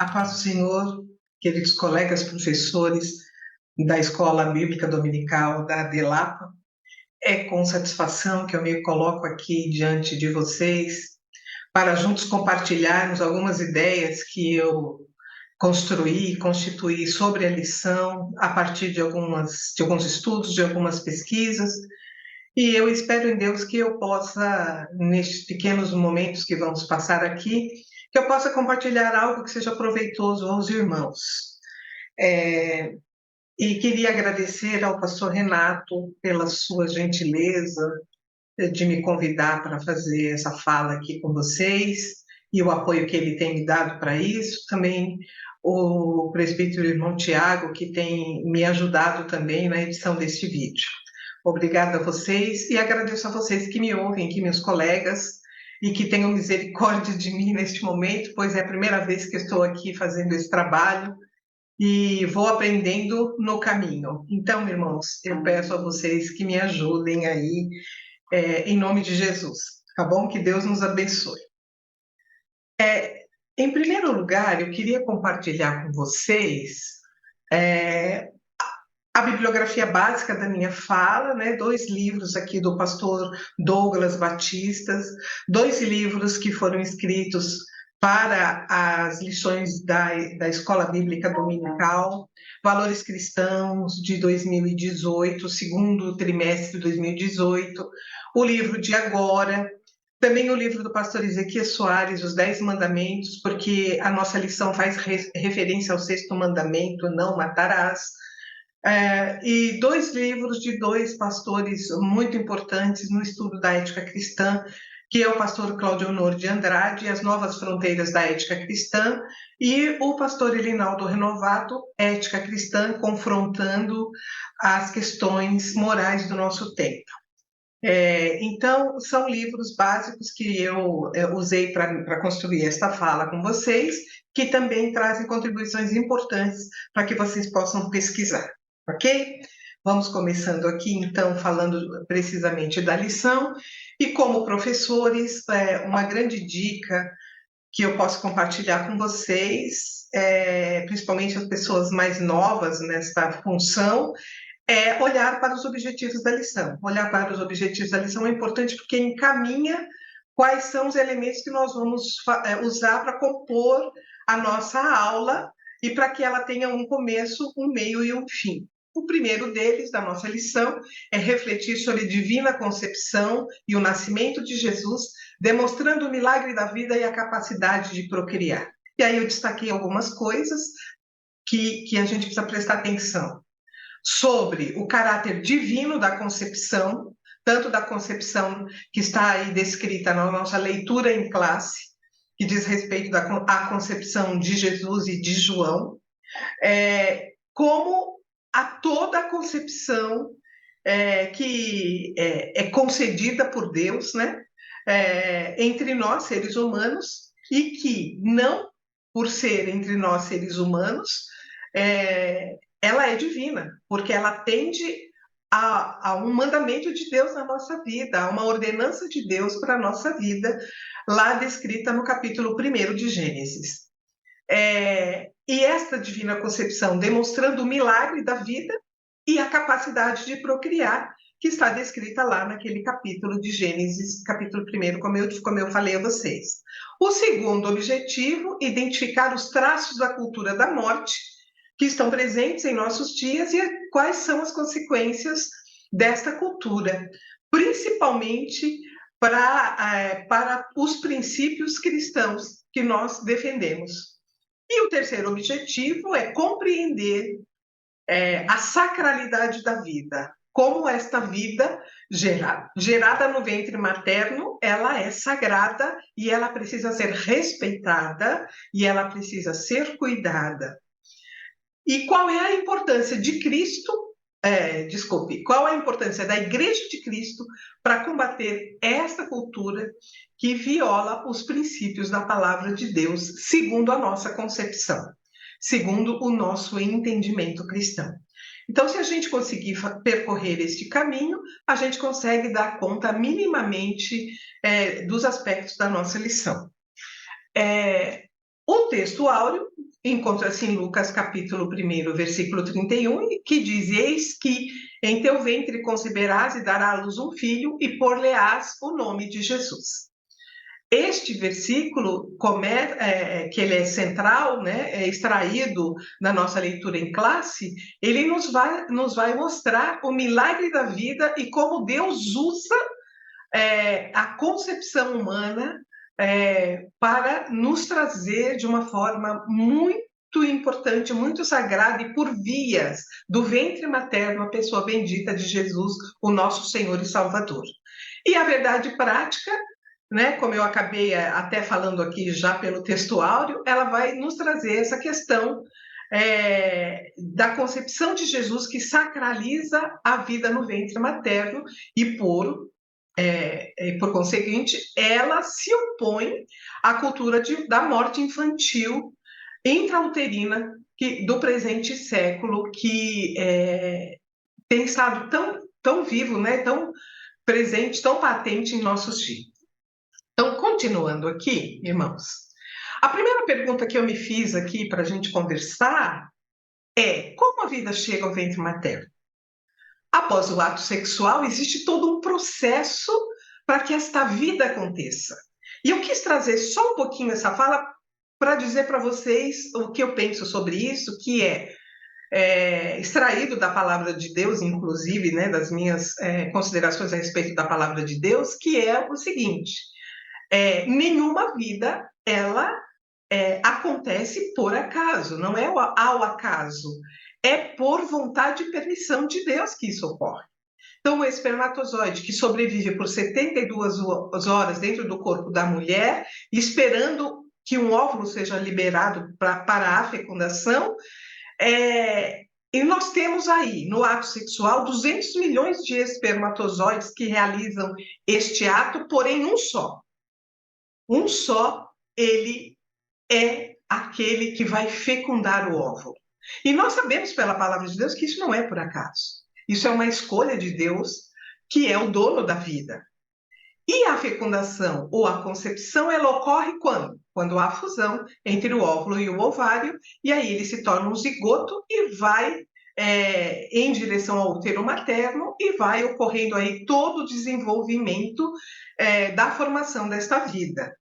A paz do Senhor, queridos colegas professores da Escola Bíblica Dominical da ADELAPA, é com satisfação que eu me coloco aqui diante de vocês para juntos compartilharmos algumas ideias que eu constituí sobre a lição a partir de alguns estudos, de algumas pesquisas, e eu espero em Deus que eu possa, nestes pequenos momentos que vamos passar aqui, que eu possa compartilhar algo que seja proveitoso aos irmãos. E queria agradecer ao pastor Renato pela sua gentileza de me convidar para fazer essa fala aqui com vocês e o apoio que ele tem me dado para isso. Também o presbítero irmão Tiago, que tem me ajudado também na edição deste vídeo. Obrigada a vocês e agradeço a vocês que me ouvem, que meus colegas, e que tenham misericórdia de mim neste momento, pois é a primeira vez que estou aqui fazendo esse trabalho e vou aprendendo no caminho. Então, irmãos, eu peço a vocês que me ajudem aí, em nome de Jesus, tá bom? Que Deus nos abençoe. Em primeiro lugar, eu queria compartilhar com vocês a bibliografia básica da minha fala, né? 2 livros aqui do pastor Douglas Batistas, 2 livros que foram escritos para as lições da Escola Bíblica Dominical, Valores Cristãos, de 2018, segundo trimestre de 2018, o livro de agora, também o livro do pastor Ezequias Soares, Os 10 Mandamentos, porque a nossa lição faz referência ao 6º mandamento, não matarás, e 2 livros de 2 pastores muito importantes no estudo da ética cristã, que é o pastor Cláudio Honor de Andrade, As Novas Fronteiras da Ética Cristã, e o pastor Elinaldo Renovato, Ética Cristã, confrontando as questões morais do nosso tempo. Então, são livros básicos que eu usei para construir esta fala com vocês, que também trazem contribuições importantes para que vocês possam pesquisar. Ok? Vamos começando aqui, então, falando precisamente da lição. E como professores, uma grande dica que eu posso compartilhar com vocês, principalmente as pessoas mais novas nesta função, é olhar para os objetivos da lição. Olhar para os objetivos da lição é importante porque encaminha quais são os elementos que nós vamos usar para compor a nossa aula e para que ela tenha um começo, um meio e um fim. O primeiro deles, da nossa lição, é refletir sobre a divina concepção e o nascimento de Jesus, demonstrando o milagre da vida e a capacidade de procriar. E aí eu destaquei algumas coisas que a gente precisa prestar atenção. Sobre o caráter divino da concepção, tanto da concepção que está aí descrita na nossa leitura em classe, que diz respeito à concepção de Jesus e de João, como a toda a concepção que é concedida por Deus, né, entre nós, seres humanos, e que, não por ser entre nós, seres humanos, ela é divina, porque ela atende a um mandamento de Deus na nossa vida, a uma ordenança de Deus para a nossa vida, lá descrita no capítulo 1 de Gênesis. E esta divina concepção demonstrando o milagre da vida e a capacidade de procriar, que está descrita lá naquele capítulo de Gênesis, capítulo 1, como eu falei a vocês. O segundo objetivo, identificar os traços da cultura da morte que estão presentes em nossos dias e quais são as consequências desta cultura, principalmente para os princípios cristãos que nós defendemos. E o terceiro objetivo é compreender a sacralidade da vida, como esta vida gerada no ventre materno, ela é sagrada e ela precisa ser respeitada e ela precisa ser cuidada. E qual é a importância de Cristo, qual é a importância da Igreja de Cristo para combater esta cultura que viola os princípios da palavra de Deus, segundo a nossa concepção, segundo o nosso entendimento cristão. Então, se a gente conseguir percorrer este caminho, a gente consegue dar conta minimamente dos aspectos da nossa lição. O texto áureo encontra-se em Lucas capítulo 1, versículo 31, que diz: Eis que em teu ventre conceberás e darás à luz um filho, e por-lhe-ás o nome de Jesus. Este versículo, que ele é central, né, é extraído da nossa leitura em classe, ele nos vai mostrar o milagre da vida e como Deus usa a concepção humana para nos trazer de uma forma muito importante, muito sagrada, e por vias do ventre materno, a pessoa bendita de Jesus, o nosso Senhor e Salvador. E a verdade prática, né, como eu acabei até falando aqui já pelo texto áureo, ela vai nos trazer essa questão da concepção de Jesus, que sacraliza a vida no ventre materno e por conseguinte, ela se opõe à cultura da morte infantil intrauterina do presente século, que tem estado tão vivo, né, tão presente, tão patente em nossos dias. Então, continuando aqui, irmãos, a primeira pergunta que eu me fiz aqui para a gente conversar é: como a vida chega ao ventre materno? Após o ato sexual, existe todo um processo para que esta vida aconteça. E eu quis trazer só um pouquinho essa fala para dizer para vocês o que eu penso sobre isso, que extraído da palavra de Deus, inclusive, né, das minhas considerações a respeito da palavra de Deus, que é o seguinte: nenhuma vida, ela acontece por acaso, não é ao acaso, é por vontade e permissão de Deus que isso ocorre. Então, o espermatozoide, que sobrevive por 72 horas dentro do corpo da mulher, esperando que um óvulo seja liberado para a fecundação, e nós temos aí, no ato sexual, 200 milhões de espermatozoides que realizam este ato, porém um só, ele é aquele que vai fecundar o óvulo. E nós sabemos pela palavra de Deus que isso não é por acaso. Isso é uma escolha de Deus, que é o dono da vida. E a fecundação ou a concepção, ela ocorre quando? Quando há fusão entre o óvulo e o ovário, e aí ele se torna um zigoto e vai em direção ao útero materno, e vai ocorrendo aí todo o desenvolvimento da formação desta vida.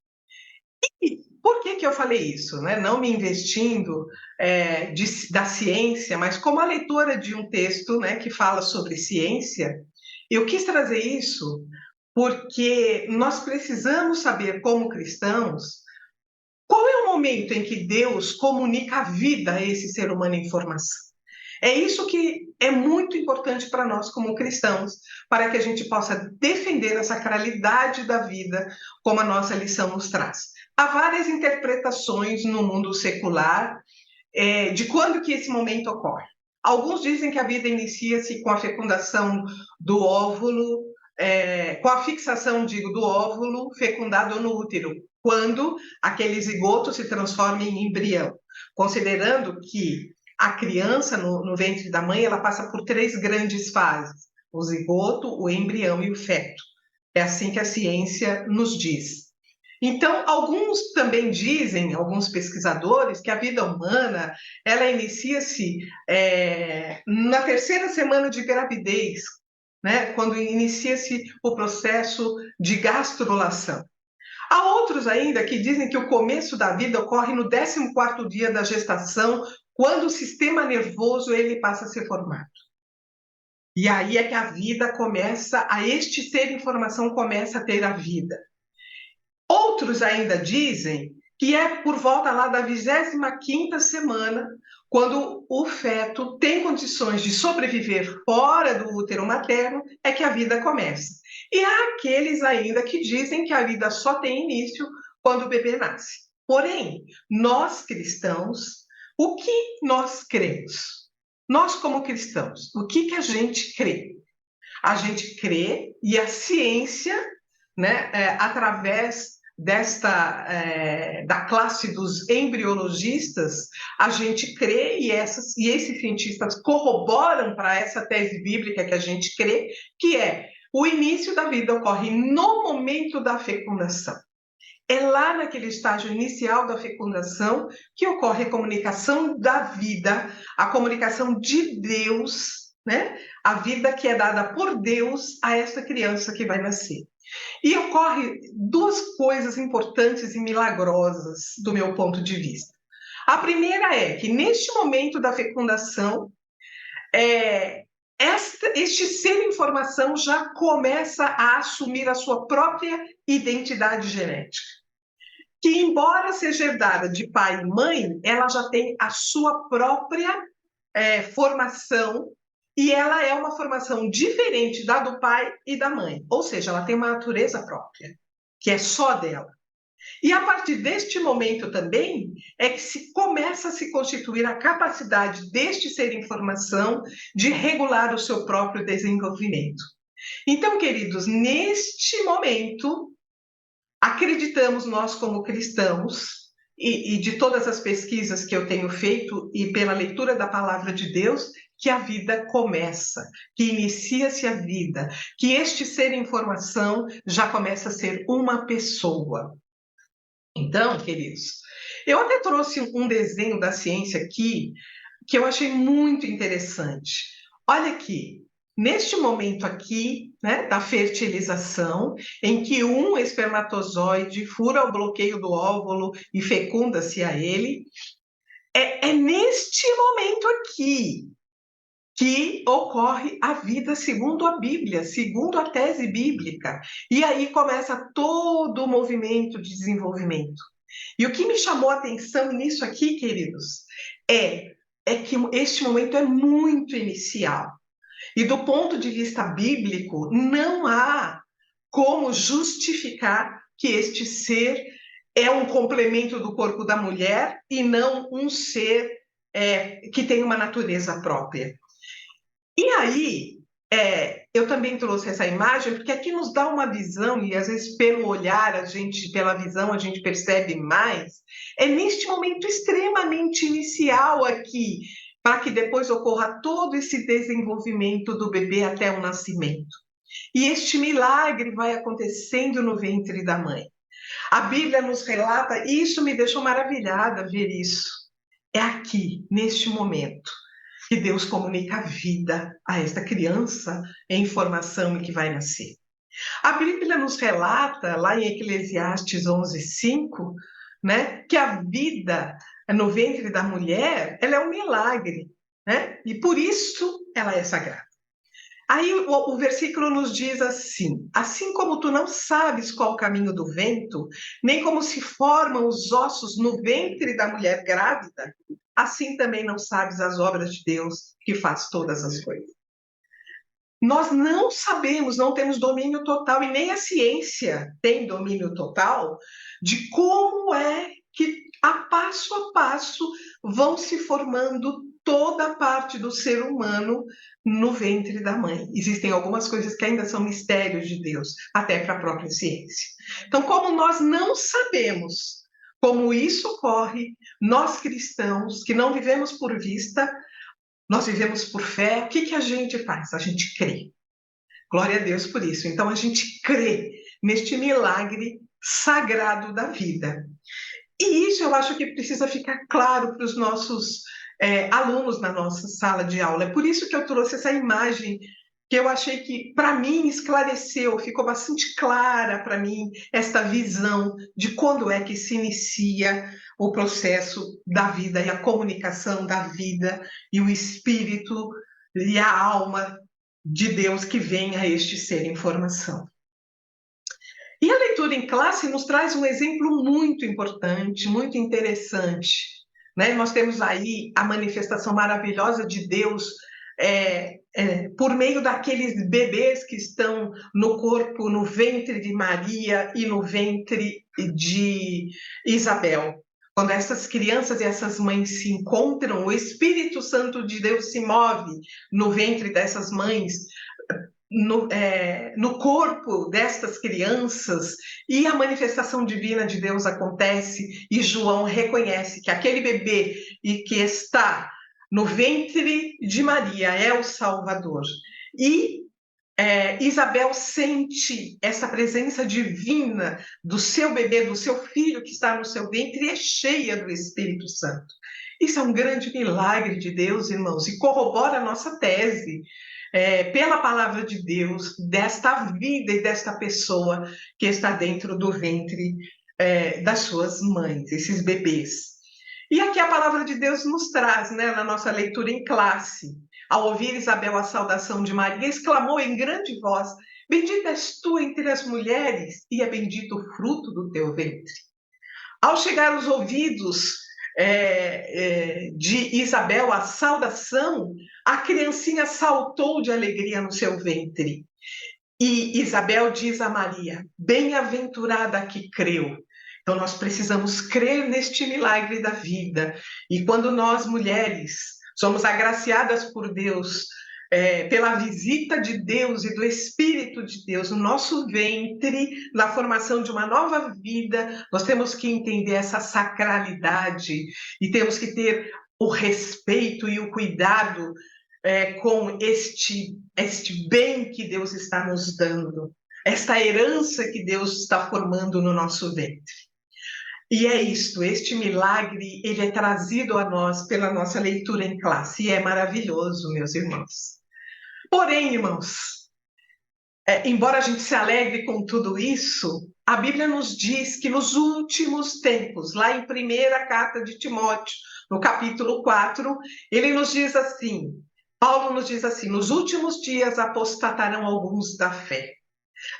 E por que eu falei isso, né? Não me investindo da ciência, mas como a leitora de um texto, né, que fala sobre ciência, eu quis trazer isso porque nós precisamos saber, como cristãos, qual é o momento em que Deus comunica a vida a esse ser humano em formação. É isso que é muito importante para nós como cristãos, para que a gente possa defender a sacralidade da vida, como a nossa lição nos traz. Há várias interpretações no mundo secular de quando que esse momento ocorre. Alguns dizem que a vida inicia-se com a fecundação do óvulo, com a fixação, do óvulo fecundado no útero, quando aquele zigoto se transforma em embrião, considerando que a criança no ventre da mãe, ela passa por 3 grandes fases: o zigoto, o embrião e o feto. É assim que a ciência nos diz. Então, alguns também dizem, alguns pesquisadores, que a vida humana, ela inicia-se na 3ª semana de gravidez, né, quando inicia-se o processo de gastrulação. Há outros ainda que dizem que o começo da vida ocorre no 14º dia da gestação, quando o sistema nervoso ele passa a ser formado. E aí é que a vida começa, este ser em formação começa a ter a vida. Outros ainda dizem que é por volta lá da 25ª semana, quando o feto tem condições de sobreviver fora do útero materno, é que a vida começa. E há aqueles ainda que dizem que a vida só tem início quando o bebê nasce. Porém, nós cristãos, o que nós cremos? Nós, como cristãos, o que a gente crê? A gente crê, e a ciência, né, através da classe dos embriologistas, a gente crê, e esses cientistas corroboram para essa tese bíblica que a gente crê, que o início da vida ocorre no momento da fecundação. é lá naquele estágio inicial da fecundação que ocorre a comunicação da vida, a comunicação de Deus, né? A vida que é dada por Deus a essa criança que vai nascer. E ocorre duas coisas importantes e milagrosas do meu ponto de vista. A primeira é que neste momento da fecundação, este ser em formação já começa a assumir a sua própria identidade genética, que embora seja herdada de pai e mãe, ela já tem a sua própria formação, e ela é uma formação diferente da do pai e da mãe, ou seja, ela tem uma natureza própria, que é só dela. E a partir deste momento também é que se começa a se constituir a capacidade deste ser em formação de regular o seu próprio desenvolvimento. Então, queridos, neste momento, acreditamos nós como cristãos, e de todas as pesquisas que eu tenho feito e pela leitura da palavra de Deus, que a vida começa, que inicia-se a vida, que este ser em formação já começa a ser uma pessoa. Então, queridos, eu até trouxe um desenho da ciência aqui que eu achei muito interessante. Olha aqui, neste momento aqui, né, da fertilização, em que um espermatozoide fura o bloqueio do óvulo e fecunda-se a ele, é neste momento aqui que ocorre a vida segundo a Bíblia, segundo a tese bíblica. E aí começa todo o movimento de desenvolvimento. E o que me chamou a atenção nisso aqui, queridos, é que este momento é muito inicial. E do ponto de vista bíblico, não há como justificar que este ser é um complemento do corpo da mulher e não um ser que tem uma natureza própria. E aí, eu também trouxe essa imagem, porque aqui nos dá uma visão, e às vezes pelo olhar, pela visão, a gente percebe mais, é neste momento extremamente inicial aqui, para que depois ocorra todo esse desenvolvimento do bebê até o nascimento. E este milagre vai acontecendo no ventre da mãe. A Bíblia nos relata, e isso me deixou maravilhada ver isso. É aqui, neste momento, que Deus comunica a vida a esta criança em formação e que vai nascer. A Bíblia nos relata, lá em Eclesiastes 11:5, né, que a vida no ventre da mulher, ela é um milagre, né? E por isso ela é sagrada. Aí o versículo nos diz assim como tu não sabes qual o caminho do vento, nem como se formam os ossos no ventre da mulher grávida, assim também não sabes as obras de Deus que faz todas as coisas. Nós não sabemos, não temos domínio total, e nem a ciência tem domínio total de como é que, a passo, vão se formando toda a parte do ser humano no ventre da mãe. Existem algumas coisas que ainda são mistérios de Deus, até para a própria ciência. Então, como nós não sabemos como isso ocorre, nós cristãos, que não vivemos por vista, nós vivemos por fé, o que a gente faz? A gente crê. Glória a Deus por isso. Então, a gente crê neste milagre sagrado da vida. E isso eu acho que precisa ficar claro para os nossos alunos na nossa sala de aula. É por isso que eu trouxe essa imagem, que eu achei que, para mim, esclareceu, ficou bastante clara para mim esta visão de quando é que se inicia o processo da vida e a comunicação da vida e o espírito e a alma de Deus que vem a este ser em formação. E a leitura em classe nos traz um exemplo muito importante, muito interessante, né? Nós temos aí a manifestação maravilhosa de Deus por meio daqueles bebês que estão no corpo, no ventre de Maria e no ventre de Isabel. Quando essas crianças e essas mães se encontram, o Santo de Deus se move no ventre dessas mães, no corpo destas crianças, e a manifestação divina de Deus acontece, e João reconhece que aquele bebê e que está no ventre de Maria é o Salvador. E Isabel sente essa presença divina do seu bebê, do seu filho que está no seu ventre, e é cheia do Espírito Santo. Isso é um grande milagre de Deus, irmãos, e corrobora a nossa tese, pela palavra de Deus, desta vida e desta pessoa que está dentro do ventre das suas mães, esses bebês. E aqui a palavra de Deus nos traz, né, na nossa leitura em classe. Ao ouvir Isabel a saudação de Maria, exclamou em grande voz: Bendita és tu entre as mulheres, e é bendito o fruto do teu ventre. Ao chegar aos ouvidos de Isabel a saudação, a criancinha saltou de alegria no seu ventre. E Isabel diz a Maria: Bem-aventurada que creu. Então, nós precisamos crer neste milagre da vida. E quando nós, mulheres, somos agraciadas por Deus, pela visita de Deus e do Espírito de Deus no nosso ventre, na formação de uma nova vida, nós temos que entender essa sacralidade e temos que ter o respeito e o cuidado com este bem que Deus está nos dando, esta herança que Deus está formando no nosso ventre. E é isto, este milagre, ele é trazido a nós pela nossa leitura em classe, e é maravilhoso, meus irmãos. Porém, irmãos, embora a gente se alegre com tudo isso, a Bíblia nos diz que nos últimos tempos, lá em 1ª carta de Timóteo, no capítulo 4, ele nos diz assim, Paulo nos diz assim: nos últimos dias apostatarão alguns da fé,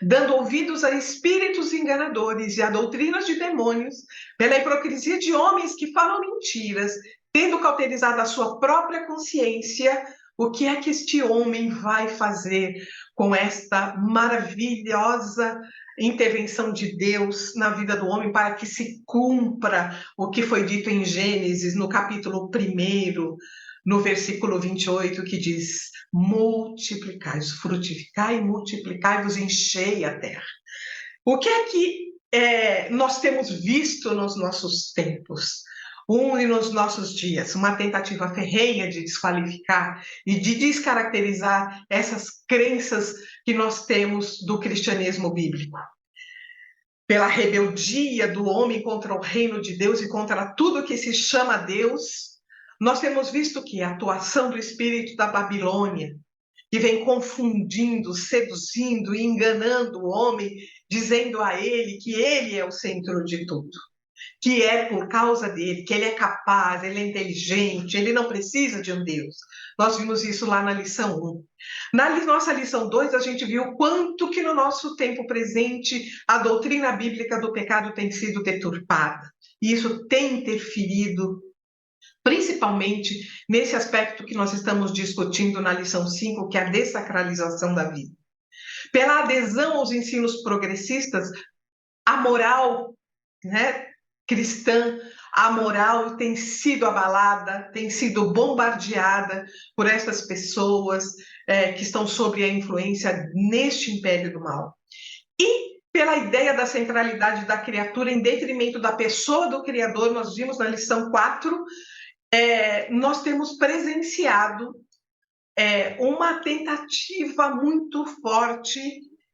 dando ouvidos a espíritos enganadores e a doutrinas de demônios, pela hipocrisia de homens que falam mentiras, tendo cauterizado a sua própria consciência. O que é que este homem vai fazer com esta maravilhosa intervenção de Deus na vida do homem para que se cumpra o que foi dito em Gênesis, no capítulo 1, no versículo 28, que diz: multiplicai-vos, frutificai e multiplicai-vos, enchei a terra. O que é que nós temos visto nos nossos tempos? E nos nossos dias, uma tentativa ferrenha de desqualificar e de descaracterizar essas crenças que nós temos do cristianismo bíblico. Pela rebeldia do homem contra o reino de Deus e contra tudo que se chama Deus, nós temos visto que a atuação do espírito da Babilônia, que vem confundindo, seduzindo e enganando o homem, dizendo a ele que ele é o centro de tudo, que é por causa dele, que ele é capaz, ele é inteligente, ele não precisa de um Deus. Nós vimos isso lá na lição 1. Na nossa lição 2, a gente viu quanto que no nosso tempo presente a doutrina bíblica do pecado tem sido deturpada. E isso tem interferido principalmente nesse aspecto que nós estamos discutindo na lição 5, que é a dessacralização da vida. Pela adesão aos ensinos progressistas, a moral, cristã, a moral tem sido abalada, tem sido bombardeada por essas pessoas que estão sob a influência neste império do mal. E pela ideia da centralidade da criatura em detrimento da pessoa do Criador, nós vimos na lição 4, nós temos presenciado uma tentativa muito forte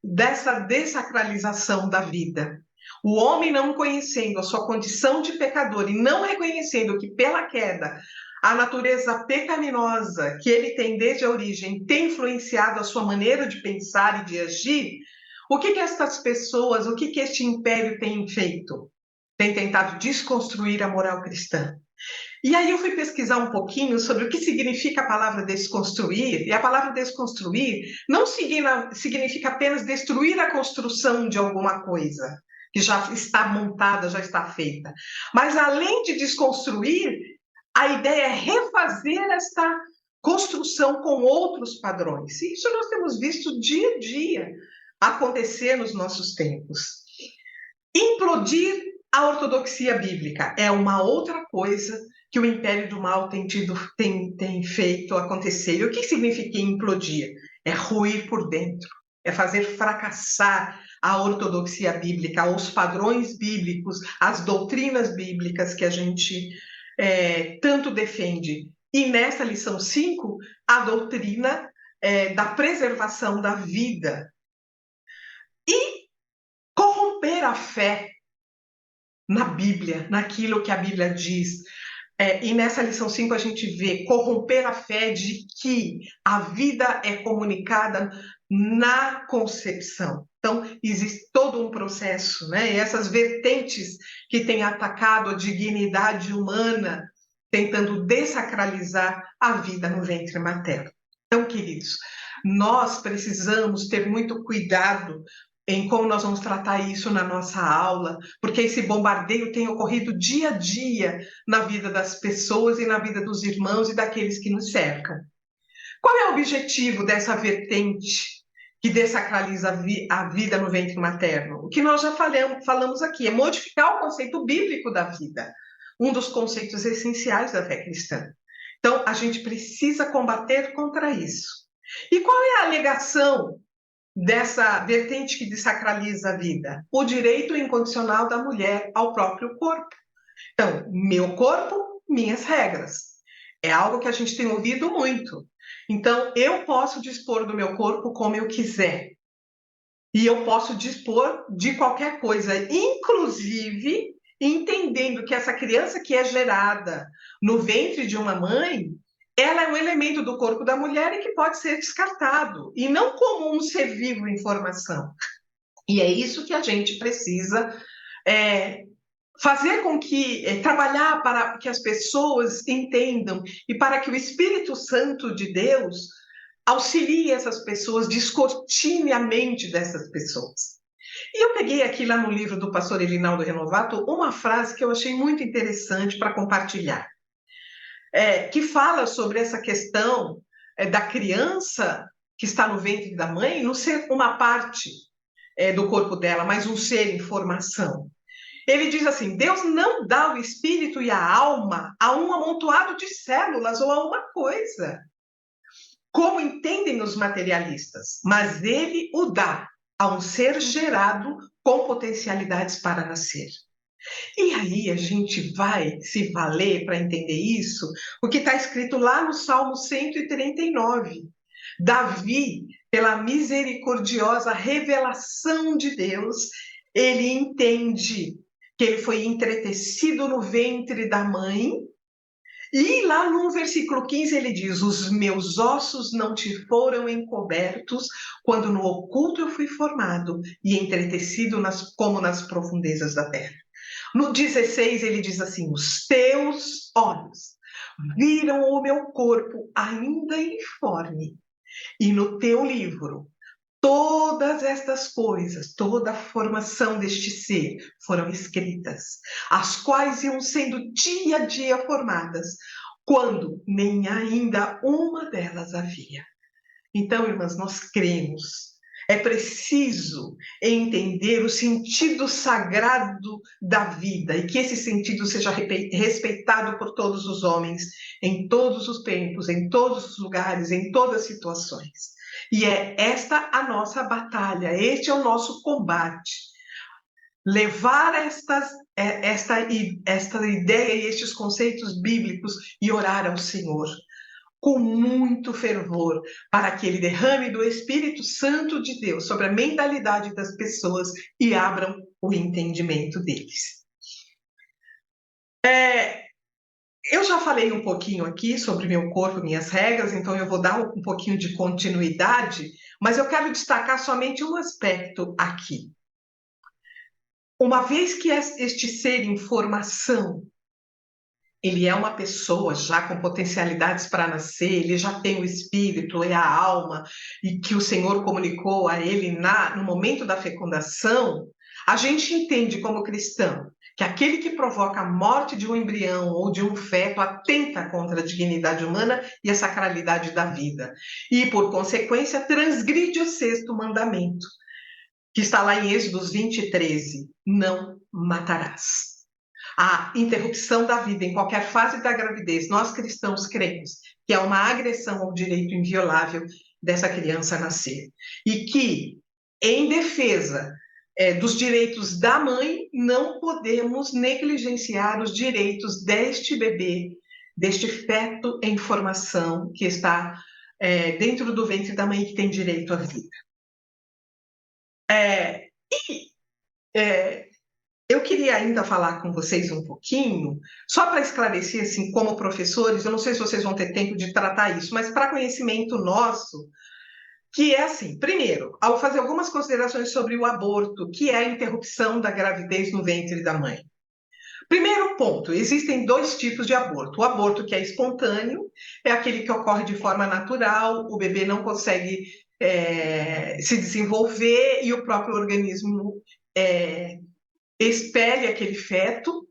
dessa dessacralização da vida. O homem, não conhecendo a sua condição de pecador e não reconhecendo que pela queda a natureza pecaminosa que ele tem desde a origem tem influenciado a sua maneira de pensar e de agir, o que estas pessoas, o que este império tem feito? Tem tentado desconstruir a moral cristã. E aí eu fui pesquisar um pouquinho sobre o que significa a palavra desconstruir, e a palavra desconstruir não significa apenas destruir a construção de alguma coisa que já está montada, já está feita, mas além de desconstruir, a ideia é refazer esta construção com outros padrões. E isso nós temos visto dia a dia acontecer nos nossos tempos. Implodir a ortodoxia bíblica é uma outra coisa que o império do mal tem feito acontecer. E o que significa implodir? É ruir por dentro, é fazer fracassar a ortodoxia bíblica, os padrões bíblicos, as doutrinas bíblicas que a gente tanto defende. E nessa lição 5, a doutrina da preservação da vida e corromper a fé na Bíblia, naquilo que a Bíblia diz. E nessa lição 5 a gente vê corromper a fé de que a vida é comunicada na concepção. Então, existe todo um processo, né? E essas vertentes que têm atacado a dignidade humana, tentando desacralizar a vida no ventre materno. Então, queridos, nós precisamos ter muito cuidado em como nós vamos tratar isso na nossa aula, porque esse bombardeio tem ocorrido dia a dia na vida das pessoas e na vida dos irmãos e daqueles que nos cercam. Qual é o objetivo dessa vertente que desacraliza a vida no ventre materno? O que nós já falamos aqui é modificar o conceito bíblico da vida, um dos conceitos essenciais da fé cristã. Então, a gente precisa combater contra isso. E qual é a alegação dessa vertente que desacraliza a vida? O direito incondicional da mulher ao próprio corpo. Então, meu corpo, minhas regras. É algo que a gente tem ouvido muito. Então, eu posso dispor do meu corpo como eu quiser. E eu posso dispor de qualquer coisa, inclusive entendendo que essa criança que é gerada no ventre de uma mãe, ela é um elemento do corpo da mulher e que pode ser descartado, e não como um ser vivo em formação. E é isso que a gente precisa fazer com que, trabalhar para que as pessoas entendam e para que o Espírito Santo de Deus auxilie essas pessoas, descortine a mente dessas pessoas. E eu peguei aqui lá no livro do pastor Elinaldo Renovato uma frase que eu achei muito interessante para compartilhar, que fala sobre essa questão da criança que está no ventre da mãe não ser uma parte do corpo dela, mas um ser em formação. Ele diz assim: Deus não dá o espírito e a alma a um amontoado de células ou a uma coisa, como entendem os materialistas, mas ele o dá a um ser gerado com potencialidades para nascer. E aí a gente vai se valer para entender isso, o que está escrito lá no Salmo 139. Davi, pela misericordiosa revelação de Deus, ele entende que ele foi entretecido no ventre da mãe. E lá no versículo 15 ele diz: os meus ossos não te foram encobertos quando no oculto eu fui formado e entretecido como nas profundezas da terra. No 16 ele diz assim: os teus olhos viram o meu corpo ainda informe, e no teu livro todas estas coisas, toda a formação deste ser foram escritas, as quais iam sendo dia a dia formadas, quando nem ainda uma delas havia. Então, irmãs, nós cremos. É preciso entender o sentido sagrado da vida e que esse sentido seja respeitado por todos os homens, em todos os tempos, em todos os lugares, em todas as situações. E é esta a nossa batalha, este é o nosso combate. Levar esta ideia e estes conceitos bíblicos e orar ao Senhor com muito fervor, para que ele derrame do Espírito Santo de Deus sobre a mentalidade das pessoas e abram o entendimento deles. Eu já falei um pouquinho aqui sobre meu corpo, minhas regras, então eu vou dar um pouquinho de continuidade, mas eu quero destacar somente um aspecto aqui. Uma vez que este ser em formação, ele é uma pessoa já com potencialidades para nascer, ele já tem o espírito e a alma, e que o Senhor comunicou a ele no momento da fecundação, a gente entende como cristão que aquele que provoca a morte de um embrião ou de um feto atenta contra a dignidade humana e a sacralidade da vida. E, por consequência, transgride o 6º mandamento, que está lá em Êxodo 20:13, não matarás. A interrupção da vida em qualquer fase da gravidez, nós cristãos cremos que é uma agressão ao direito inviolável dessa criança nascer. E que, em defesa dos direitos da mãe, não podemos negligenciar os direitos deste bebê, deste feto em formação que está dentro do ventre da mãe que tem direito à vida. Eu queria ainda falar com vocês um pouquinho, só para esclarecer, assim, como professores, eu não sei se vocês vão ter tempo de tratar isso, mas para conhecimento nosso, que é assim, primeiro, ao fazer algumas considerações sobre o aborto, que é a interrupção da gravidez no ventre da mãe. Primeiro ponto, existem dois tipos de aborto. O aborto que é espontâneo, é aquele que ocorre de forma natural, o bebê não consegue se desenvolver e o próprio organismo expele aquele feto,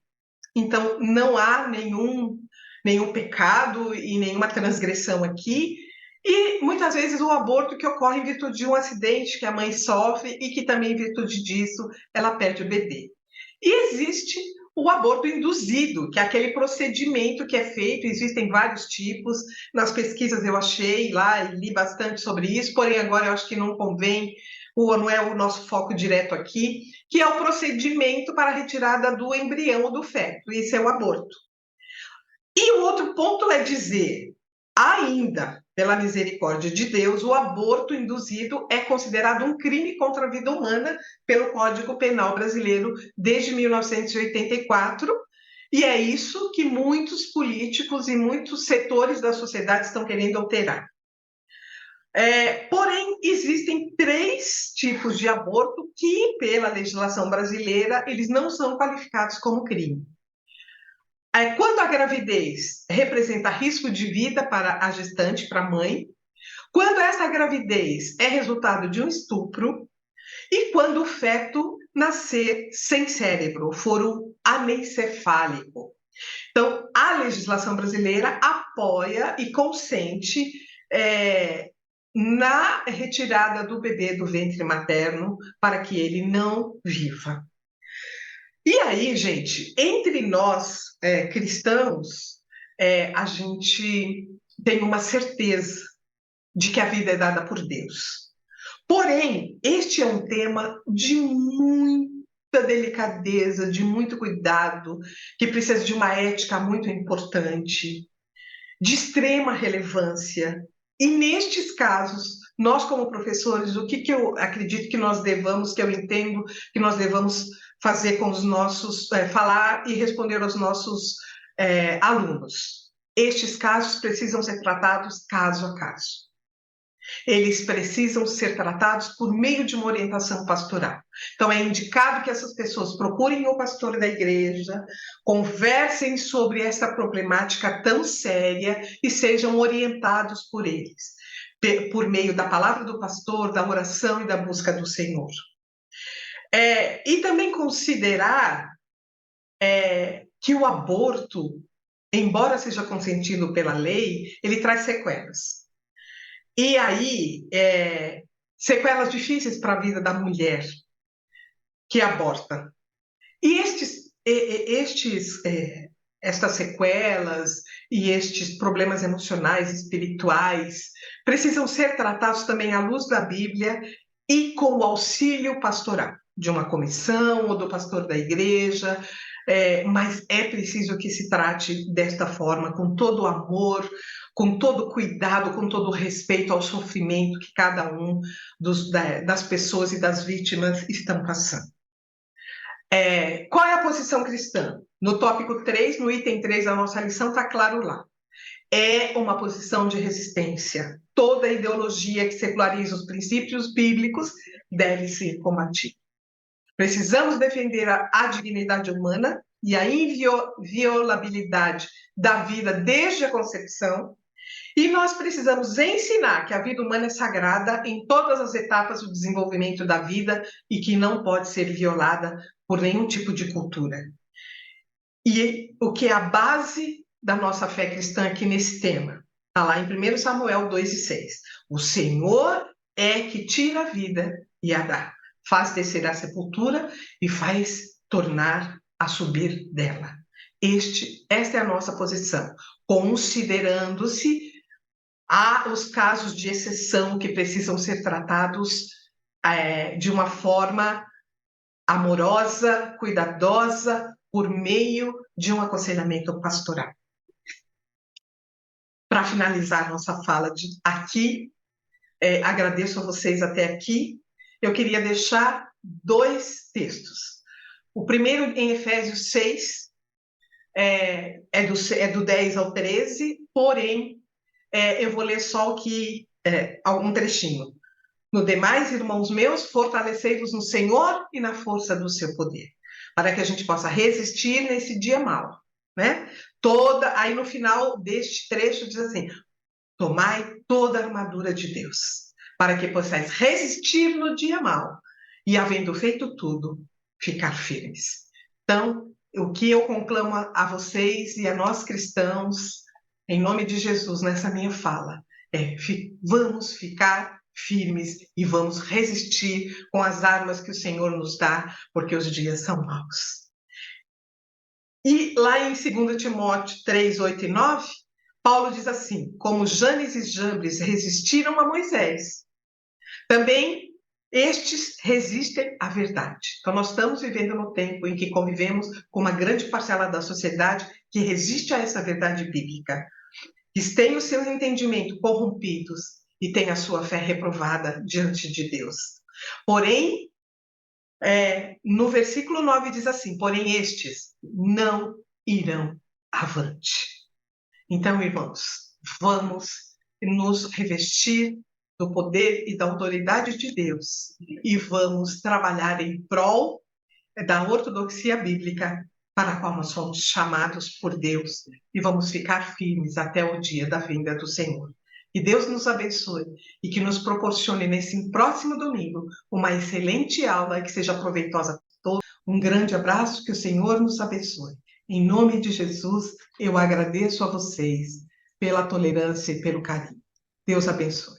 então não há nenhum pecado e nenhuma transgressão aqui. E muitas vezes o aborto que ocorre em virtude de um acidente que a mãe sofre e que também, em virtude disso, ela perde o bebê. E existe o aborto induzido, que é aquele procedimento que é feito, existem vários tipos, nas pesquisas eu achei lá e li bastante sobre isso, porém agora eu acho que não convém, ou não é o nosso foco direto aqui, que é o procedimento para a retirada do embrião ou do feto, isso é o aborto. E o outro ponto é dizer, ainda, pela misericórdia de Deus, o aborto induzido é considerado um crime contra a vida humana pelo Código Penal brasileiro desde 1984, e é isso que muitos políticos e muitos setores da sociedade estão querendo alterar. Porém, existem 3 tipos de aborto que, pela legislação brasileira, eles não são qualificados como crime. Quando a gravidez representa risco de vida para a gestante, para a mãe, quando essa gravidez é resultado de um estupro e quando o feto nascer sem cérebro, for um anencefálico. Então, a legislação brasileira apoia e consente na retirada do bebê do ventre materno para que ele não viva. E aí, gente, entre nós cristãos, a gente tem uma certeza de que a vida é dada por Deus. Porém, este é um tema de muita delicadeza, de muito cuidado, que precisa de uma ética muito importante, de extrema relevância. E nestes casos, nós como professores, o que eu acredito que nós devamos, que eu entendo que nós devamos fazer com os nossos, falar e responder aos nossos alunos. Estes casos precisam ser tratados caso a caso. Eles precisam ser tratados por meio de uma orientação pastoral. Então, é indicado que essas pessoas procurem o pastor da igreja, conversem sobre essa problemática tão séria e sejam orientados por eles, por meio da palavra do pastor, da oração e da busca do Senhor. E também considerar que o aborto, embora seja consentido pela lei, ele traz sequelas. E aí, sequelas difíceis para a vida da mulher que aborta. E estas sequelas e estes problemas emocionais, espirituais, precisam ser tratados também à luz da Bíblia e com o auxílio pastoral, de uma comissão ou do pastor da igreja, mas é preciso que se trate desta forma, com todo o amor, com todo o cuidado, com todo o respeito ao sofrimento que cada um das pessoas e das vítimas estão passando. Qual é a posição cristã? No tópico 3, no item 3 da nossa lição, está claro lá. É uma posição de resistência. Toda ideologia que seculariza os princípios bíblicos deve ser combatida. Precisamos defender a dignidade humana e a inviolabilidade da vida desde a concepção, e nós precisamos ensinar que a vida humana é sagrada em todas as etapas do desenvolvimento da vida e que não pode ser violada por nenhum tipo de cultura. E o que é a base da nossa fé cristã aqui nesse tema? Está lá em 1 Samuel 2:6. O Senhor é que tira a vida e a dá. Faz descer a sepultura e faz tornar a subir dela. Esta é a nossa posição, considerando-se os casos de exceção que precisam ser tratados de uma forma amorosa, cuidadosa, por meio de um aconselhamento pastoral. para finalizar nossa fala aqui, agradeço a vocês até aqui. Eu queria deixar 2 textos. O primeiro em Efésios 6, é do 10 ao 13, porém, eu vou ler só algum trechinho. No demais, irmãos meus, fortalecei-vos no Senhor e na força do seu poder, para que a gente possa resistir nesse dia mau, né? Aí no final deste trecho diz assim: tomai toda a armadura de Deus, para que possais resistir no dia mau e, havendo feito tudo, ficar firmes. Então, o que eu conclamo a vocês e a nós cristãos, em nome de Jesus, nessa minha fala, vamos ficar firmes e vamos resistir com as armas que o Senhor nos dá, porque os dias são maus. E lá em 2 Timóteo 3, 8 e 9, Paulo diz assim: como Janes e Jambres resistiram a Moisés, também estes resistem à verdade. Então, nós estamos vivendo no tempo em que convivemos com uma grande parcela da sociedade que resiste a essa verdade bíblica, que tem o seu entendimento corrompidos e tem a sua fé reprovada diante de Deus. Porém, no versículo 9 diz assim: porém estes não irão avante. Então, irmãos, vamos nos revestir do poder e da autoridade de Deus e vamos trabalhar em prol da ortodoxia bíblica para a qual nós fomos chamados por Deus e vamos ficar firmes até o dia da vinda do Senhor. Que Deus nos abençoe e que nos proporcione nesse próximo domingo uma excelente aula e que seja proveitosa para todos. Um grande abraço, que o Senhor nos abençoe. Em nome de Jesus, eu agradeço a vocês pela tolerância e pelo carinho. Deus abençoe.